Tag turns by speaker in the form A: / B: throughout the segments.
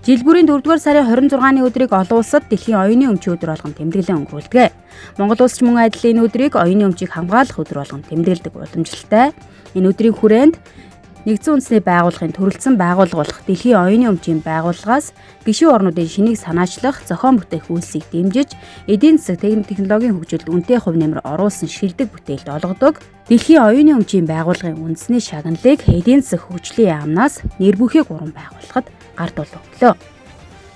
A: Жил бүрийн 4-р сарын 26-ны өдрийг олон улсад дэлхийн оюуны өмчийн өдөр болгон тэмдэглэн өнгөрүүлдэг. Монгол улс ч мөн адил энэ өдрийг оюуны өмчийг хамгаалах өдөр болгон тэмдэглэдэг уламжлалтай. Энэ өдрийн хүрээнд Нэгдсэн үндэсний байгууллагын төрөлцсөн байгууллага болох Дэлхийн оюуны өмчийн байгууллагаас гишүүн орнуудын шинийг санаачлах, зохион бүтээх үйлсийг дэмжиж, эдийн засаг технологийн хөгжилд үнэтэй хувь нэмэр оруулсан шилдэг бүтээлд олгодог. Дэлхийн оюуны өмчийн байгууллагын үндэсний шагналыг эдийн засаг хөгжлийн яамнаас нэр бүхий 3 байгууллагад гардуул өглөө.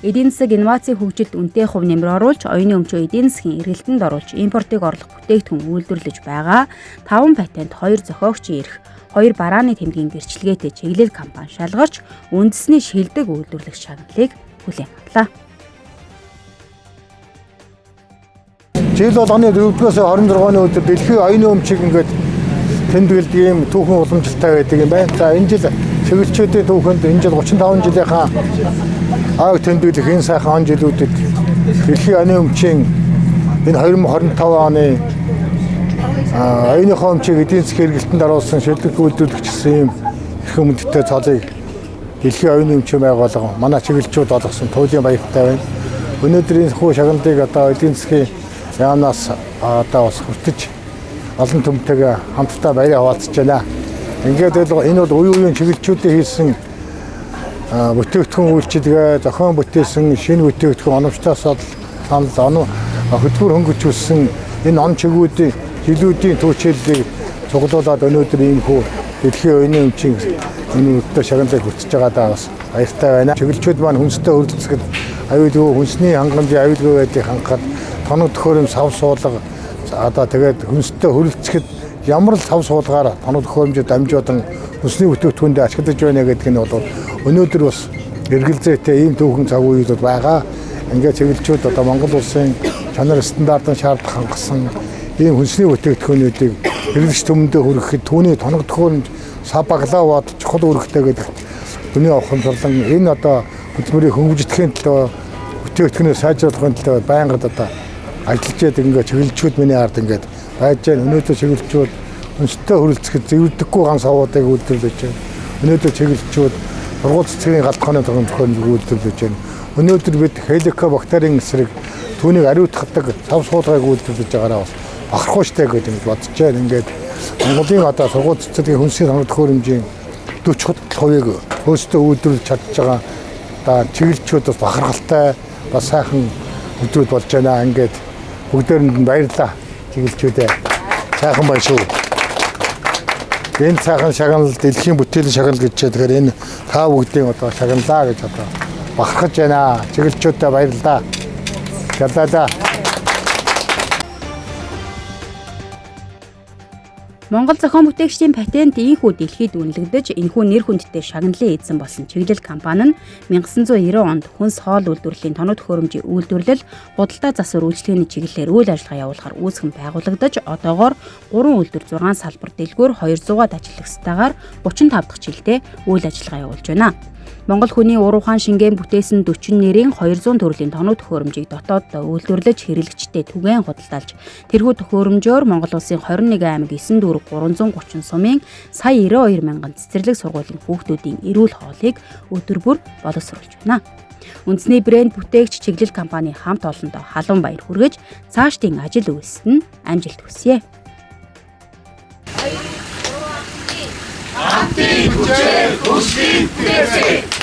A: Эдийн засаг инновацийн хөгжилд үнэтэй хувь нэмэр оруулж, оюуны өмчөө эдийн засгийн эргэлтэнд оруулж, импортыг орлох бүтээгдэхүүн үйлдвэрлэж байгаа 5 патент, 2 зохиогчийн эрх, 2 барааны тэмдгийн гэрчлэгээтэй чиглэл компани шалгарч үндэсний шилдэг үйлдвэрлэх шагналыг хүлээн авлаа.
B: Жил бол оны 4-өөс 26-ны өдөр дэлхийн оюуны өмчийг ингээд тэмдэглэдэг юм түүхэн уламжлалтай байдаг юм байна. За энэ жил чиглэлчүүдийн түүхэнд энэ жил 35 жилийнхаа аав тэмдэглэх энэ сайхан он жилүүдэд дэлхийн оюуны өмчийн энэ 2025 оны оюуныхоо өмчийг эдийн засгийн эргэлтэнд оруулсан шилдэг үйлдвэрлэгчсэн юм их хүндтэй цолыг дэлхийн оюуны өмчийн байгууллага манай чиглэлчүүд олгосон туйлын баяртай байна. Өнөөдрийн хүү шагналыг одоо эдийн засгийн яамнаас одоо бас хүртэж олон түмтэйгээ хамтдаа баяраа хуваалцаж байна. Ингээд энэ бол үеийн чиглэлчүүдийн хийсэн бүтээгдэхүүн үйлчилгээ, зохион бүтээсэн шинэ бүтээгдэхүүн оновчтоос санал хөтөлбөр хөнгөлжүүлсэн энэ он чигүүдийн жилүүдийн түүхчлэлийг цуглуулад өнөөдөр ийм хүү дэлхийн оюуны өмчийн энэ өдөрт шагналыг хүртэж байгаадаа бас баяртай байна. Чиглэлчүүд маань хүнстэй хөрөлцөхөд аюулгүй хүнсний хангамжийн аюулгүй байдлыг хангахад тоног төхөөрөм сав суулга одоо тэгээд хүнстэй хөрөлцөхөд ямар л сав суулгаар тоног төхөөрөмжөд дамжуудан хүнсний бүтээгдэхүүнд ашиглаж байна гэдэг нь бол өнөөдөр бас эргэлзээтэй ийм түүхэн цаг үеүүд байгаа. Ингээд чиглэлчүүд одоо Монгол улсын чанар стандартын шаардлага хангасан ийм хүнсний бүтээгдэхүүнүүдийг хэрэглэгч түмэндээ хүргэхэд түүний тоног төхөөрөмж сав баглаа бод чухал үүрэгтэй гэдэг хүний авахмжлан энэ одоо хөтөлбөрийн хөнгөвжлөхийн төлөө бүтээгдэхүүнээ сайжруулахын төлөө байнга одоо ажиллаж байгаа ингээд чиглэлчүүд миний ард ингээд байж байна. Өнөөдөр чиглэлчүүд хүнстэй хөрөлцөхөд зэвдэггүй ганц авуудыг үйлдвэрлэж байна. Өнөөдөр чиглэлчүүд сургууль цэцгийн галтгооны тохиомжийг үйлдвэрлэж байна. Өнөөдөр бид хеликобактерийн эсрэг түүнийг ариутгадаг сав суулгыг үйлдвэрлэж байгаараа бас бахархуу штэ гэдэг бодож байна. Ингээд Монголын одоо сургууль цэцгийн хүнсний тоног төхөөрөмжийн 40% хөөстөө үйлдвэрлэж чадж байгаа одоо чиглэлчүүд бас бахархалтай бас сайхан өдрүүд болж байна. Ингээд бүгдээрэнд нь баярлалаа чиглэлчүүдээ. Сайхан байна шүү. Энэ сайхан шагнал дэлхийн бүтээлийн шагнал гэж тэгэхээр энэ та бүгдийн одоо шагналаа гэж одоо бахархаж байна. Чиглэлчүүдээ баярлалаа. Яллаа.
A: Монгол зохион бүтээгчдийн патент ийхүү дэлхийд үнэлэгдэж энэхүү нэр хүндтэй шагналын эзэн болсон чиглэл компани нь 1990 онд хүнс хоол үйлдвэрлэлийн тоног төхөөрөмжийн үйлдвэрлэл, худалдаа засвар үйлчлэгээний чиглэлээр үйл ажиллагаа явуулахаар үүсгэн байгуулагдаж одоогоор 3 үйлдвэр 6 салбар дэлгүүр 200-аад ажиллагчдаагаар 35 дахь жилдээ үйл ажиллагаа явуулж байна. Монгол хүний уруухан шингээн бүтээсэн 40 нэрийн 200 төрлийн тоног төхөөрөмжийг дотооддоо үйлдвэрлэж хэрэглэгчдэд түгээн худалдаалж тэрхүү төхөөрөмжөөр Монгол улсын 21 аймаг 9 дүүрэг 330 сумын сая 92 мянган цэцэрлэг сургуулийн хүүхдүүдийн эрүүл хоолыг өдөр бүр боловсруулж байна. Үндэсний брэнд бүтээгч чиглэл компани хамт олондоо халуун баяр хүргэж цаашдын ажил үйлсэд нь амжилт хүсье.
C: Хамтын хүчээр хүсний бүтээцээ